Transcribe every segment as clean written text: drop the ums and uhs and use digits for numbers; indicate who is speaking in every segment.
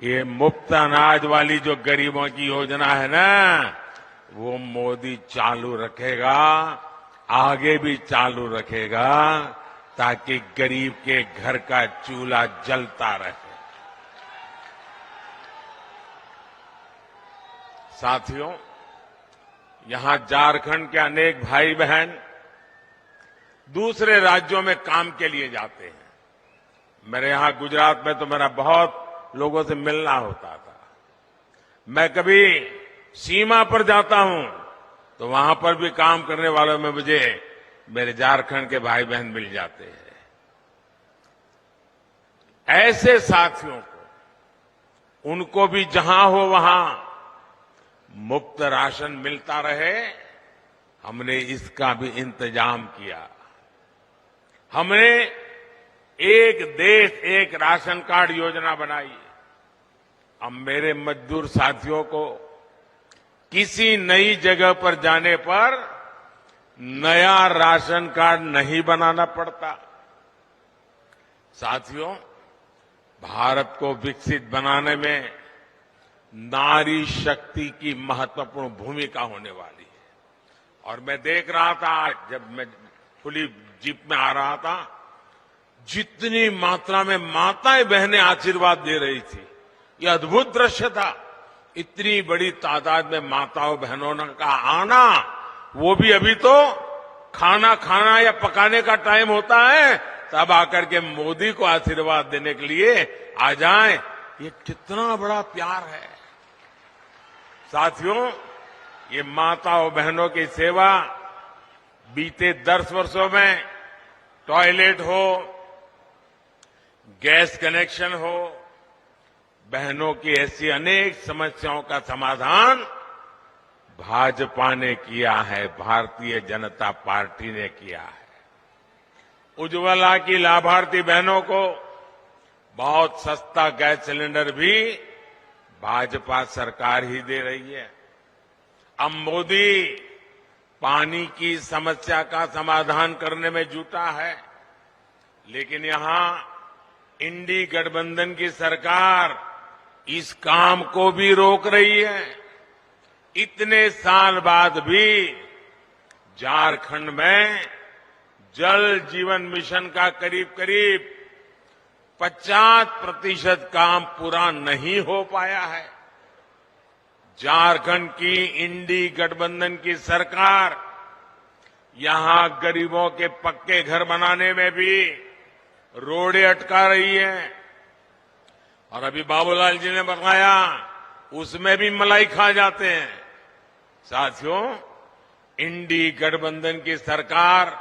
Speaker 1: ये मुफ्त अनाज वाली जो गरीबों की योजना है ना, वो मोदी चालू रखेगा, आगे भी चालू रखेगा, ताकि गरीब के घर का चूल्हा जलता रहे। साथियों, यहां झारखंड के अनेक भाई बहन दूसरे राज्यों में काम के लिए जाते हैं। मेरे यहां गुजरात में तो मेरा बहुत लोगों से मिलना होता था। मैं कभी सीमा पर जाता हूं तो वहां पर भी काम करने वालों में मुझे मेरे झारखंड के भाई बहन मिल जाते हैं। ऐसे साथियों को, उनको भी जहां हो वहां मुफ्त राशन मिलता रहे, हमने इसका भी इंतजाम किया। हमने एक देश एक राशन कार्ड योजना बनाई। अब मेरे मजदूर साथियों को किसी नई जगह पर जाने पर नया राशन कार्ड नहीं बनाना पड़ता। साथियों, भारत को विकसित बनाने में नारी शक्ति की महत्वपूर्ण भूमिका होने वाली है। और मैं देख रहा था, जब मैं खुली जीप में आ रहा था, जितनी मात्रा में माताएं बहनें आशीर्वाद दे रही थी, यह अद्भुत दृश्य था। इतनी बड़ी तादाद में माताओं बहनों का आना, वो भी अभी तो खाना खाना या पकाने का टाइम होता है, तब आकर के मोदी को आशीर्वाद देने के लिए आ जाएं। ये कितना बड़ा प्यार है। साथियों, ये माताओं बहनों की सेवा बीते 10 वर्षों में टॉयलेट हो, गैस कनेक्शन हो, बहनों की ऐसी अनेक समस्याओं का समाधान भाजपा ने किया है, भारतीय जनता पार्टी ने किया है। उज्ज्वला की लाभार्थी बहनों को बहुत सस्ता गैस सिलेंडर भी भाजपा सरकार ही दे रही है। अब मोदी पानी की समस्या का समाधान करने में जुटा है, लेकिन यहां इंडी गठबंधन की सरकार इस काम को भी रोक रही है। इतने साल बाद भी झारखंड में जल जीवन मिशन का करीब करीब 50% काम पूरा नहीं हो पाया है। झारखंड की इंडी गठबंधन की सरकार यहां गरीबों के पक्के घर बनाने में भी रोड़े अटका रही है। और अभी बाबूलाल जी ने बताया, उसमें भी मलाई खा जाते हैं। साथियों, इंडी गठबंधन की सरकार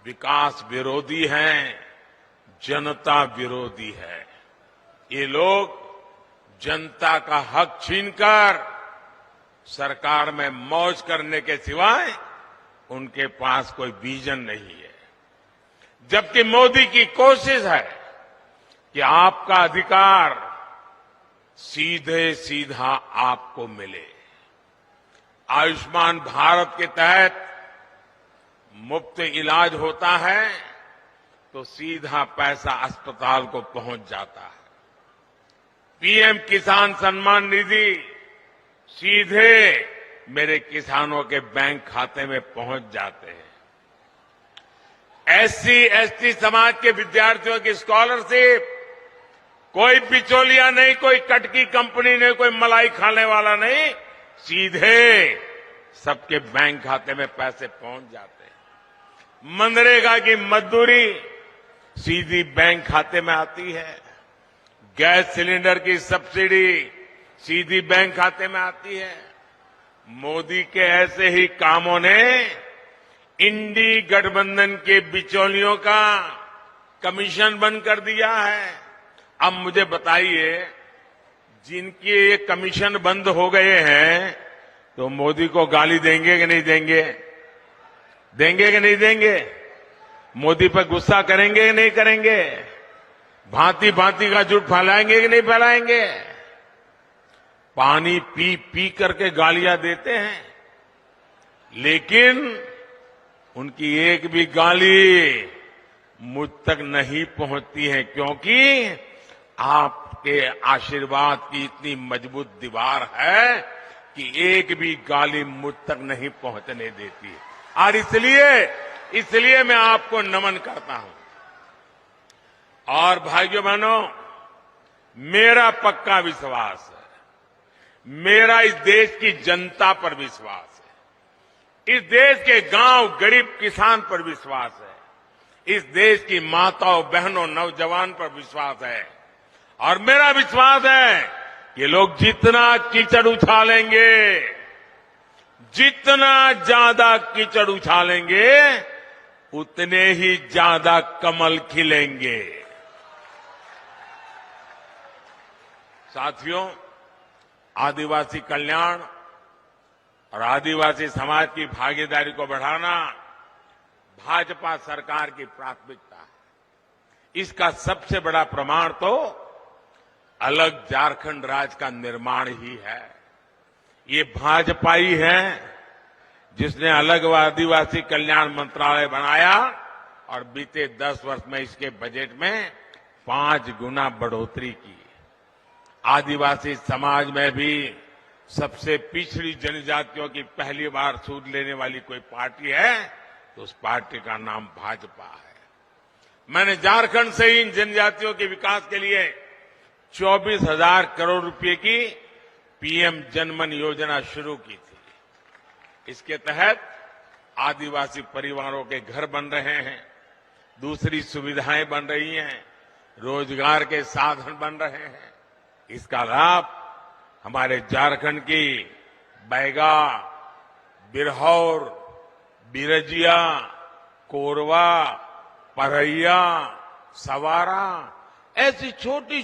Speaker 1: विकास विरोधी है, जनता विरोधी है। ये लोग जनता का हक छीनकर सरकार में मौज करने के सिवाय उनके पास कोई विजन नहीं है। जबकि मोदी की कोशिश है कि आपका अधिकार सीधे सीधा आपको मिले। आयुष्मान भारत के तहत मुफ्त इलाज होता है तो सीधा पैसा अस्पताल को पहुंच जाता है। पीएम किसान सम्मान निधि सीधे मेरे किसानों के बैंक खाते में पहुंच जाते हैं। एससी एसटी समाज के विद्यार्थियों की स्कॉलरशिप कोई बिचौलिया नहीं, कोई कटकी कंपनी नहीं, कोई मलाई खाने वाला नहीं, सीधे सबके बैंक खाते में पैसे पहुंच जाते हैं। मनरेगा की मजदूरी सीधी बैंक खाते में आती है। गैस सिलेंडर की सब्सिडी सीधी बैंक खाते में आती है। मोदी के ऐसे ही कामों ने इंडी गठबंधन के बिचौलियों का कमीशन बंद कर दिया है। अब मुझे बताइए, जिनके ये कमीशन बंद हो गए हैं, तो मोदी को गाली देंगे कि नहीं देंगे? देंगे कि नहीं देंगे? मोदी पर गुस्सा करेंगे कि नहीं करेंगे? भांति भांति का झूठ फैलाएंगे कि नहीं फैलाएंगे? पानी पी पी करके गालियां देते हैं, लेकिन उनकी एक भी गाली मुझ तक नहीं पहुंचती है, क्योंकि आपके आशीर्वाद की इतनी मजबूत दीवार है कि एक भी गाली मुझ तक नहीं पहुंचने देती है। और इसलिए मैं आपको नमन करता हूं। और भाइयों बहनों, मेरा पक्का विश्वास है, मेरा इस देश की जनता पर विश्वास है, इस देश के गांव गरीब किसान पर विश्वास है, इस देश की माताओं बहनों नौजवान पर विश्वास है। और मेरा विश्वास है कि लोग जितना कीचड़ उछालेंगे, जितना ज्यादा कीचड़ उछालेंगे, उतने ही ज्यादा कमल खिलेंगे। साथियों, आदिवासी कल्याण और आदिवासी समाज की भागीदारी को बढ़ाना भाजपा सरकार की प्राथमिकता है। इसका सबसे बड़ा प्रमाण तो अलग झारखंड राज्य का निर्माण ही है। ये भाजपा ही है जिसने अलग आदिवासी कल्याण मंत्रालय बनाया और बीते 10 वर्ष में इसके बजट में 5 गुना बढ़ोतरी की। आदिवासी समाज में भी सबसे पिछड़ी जनजातियों की पहली बार सूद लेने वाली कोई पार्टी है तो उस पार्टी का नाम भाजपा है। मैंने झारखंड से ही इन जनजातियों के विकास के लिए 24,000 करोड़ रुपए की पीएम जनमन योजना शुरू की थी। इसके तहत आदिवासी परिवारों के घर बन रहे हैं, दूसरी सुविधाएं बन रही हैं, रोजगार के साधन बन रहे हैं। इसका लाभ हमारे झारखंड की बैगा, बिरहौर, बिरजिया, कोरवा, परैया, सवारा ऐसी छोटी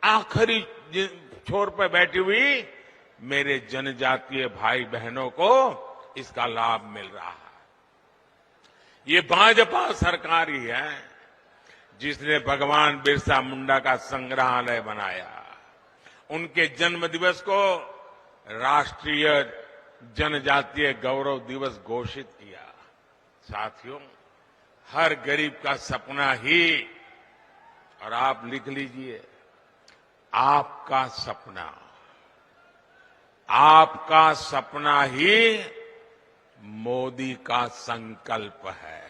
Speaker 1: आखिरी छोर पर बैठी हुई मेरे जनजातीय भाई बहनों को इसका लाभ मिल रहा है। ये भाजपा सरकार ही है जिसने भगवान बिरसा मुंडा का संग्रहालय बनाया, उनके जन्म दिवस को राष्ट्रीय जनजातीय गौरव दिवस घोषित किया। साथियों, हर गरीब का सपना ही, और आप लिख लीजिए, आपका सपना ही मोदी का संकल्प है।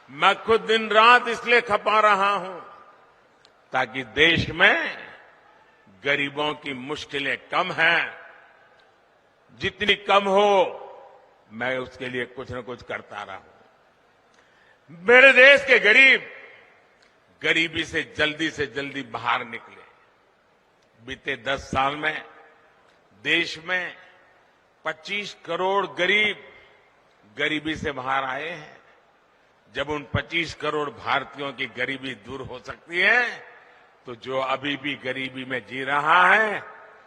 Speaker 1: मैं खुद दिन रात इसलिए खपा रहा हूं ताकि देश में गरीबों की मुश्किलें कम हैं। जितनी कम हो मैं उसके लिए कुछ न कुछ करता रहूं। मेरे देश के गरीब गरीबी से जल्दी बाहर निकले। बीते 10 साल में देश में 25 करोड़ गरीब गरीबी से बाहर आए हैं। जब उन 25 करोड़ भारतीयों की गरीबी दूर हो सकती है तो जो अभी भी गरीबी में जी रहा है,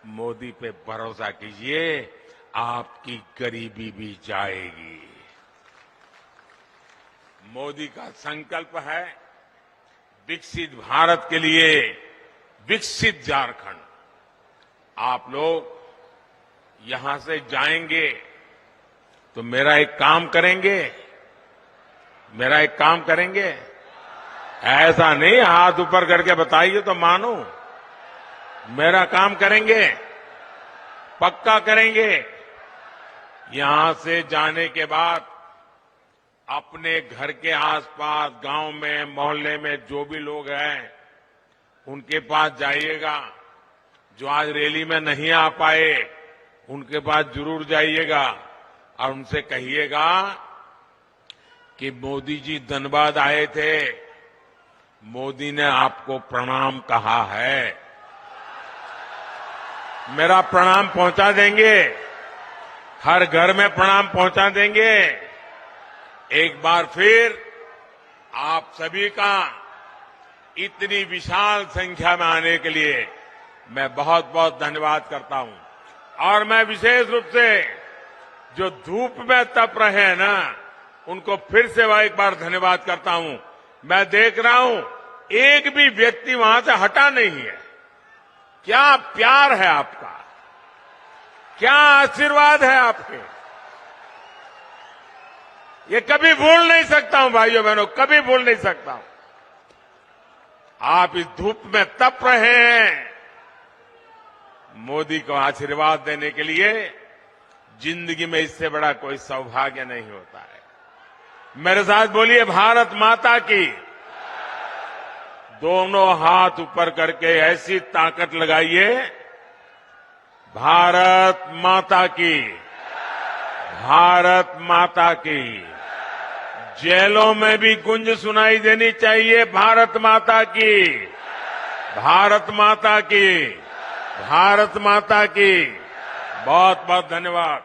Speaker 1: मोदी पे भरोसा कीजिए, आपकी गरीबी भी जाएगी। मोदी का संकल्प है विकसित भारत के लिए विकसित झारखंड। आप लोग यहां से जाएंगे तो मेरा एक काम करेंगे। ऐसा नहीं हाथ ऊपर करके बताइए तो मानो। मेरा काम करेंगे, पक्का करेंगे। यहां से जाने के बाद अपने घर के आसपास, गांव में, मोहल्ले में जो भी लोग हैं उनके पास जाइएगा। जो आज रैली में नहीं आ पाए उनके पास जरूर जाइएगा और उनसे कहिएगा कि मोदी जी धनबाद आए थे, मोदी ने आपको प्रणाम कहा है। मेरा प्रणाम पहुंचा देंगे, हर घर में प्रणाम पहुंचा देंगे। एक बार फिर आप सभी का इतनी विशाल संख्या में आने के लिए मैं बहुत बहुत धन्यवाद करता हूं। और मैं विशेष रूप से जो धूप में तप रहे हैं ना, उनको फिर से एक बार धन्यवाद करता हूं। मैं देख रहा हूं एक भी व्यक्ति वहां से हटा नहीं है। क्या प्यार है आपका, क्या आशीर्वाद है आपके, ये कभी भूल नहीं सकता हूं भाइयों बहनों, कभी भूल नहीं सकता हूं। आप इस धूप में तप रहे हैं। मोदी को आशीर्वाद देने के लिए जिंदगी में इससे बड़ा कोई सौभाग्य नहीं होता है। मेरे साथ बोलिए भारत माता की। दोनों हाथ ऊपर करके ऐसी ताकत लगाइए, भारत माता की, भारत माता की। जेलों में भी गूंज सुनाई देनी चाहिए, भारत माता की, भारत माता की, भारत माता की। बहुत बहुत धन्यवाद।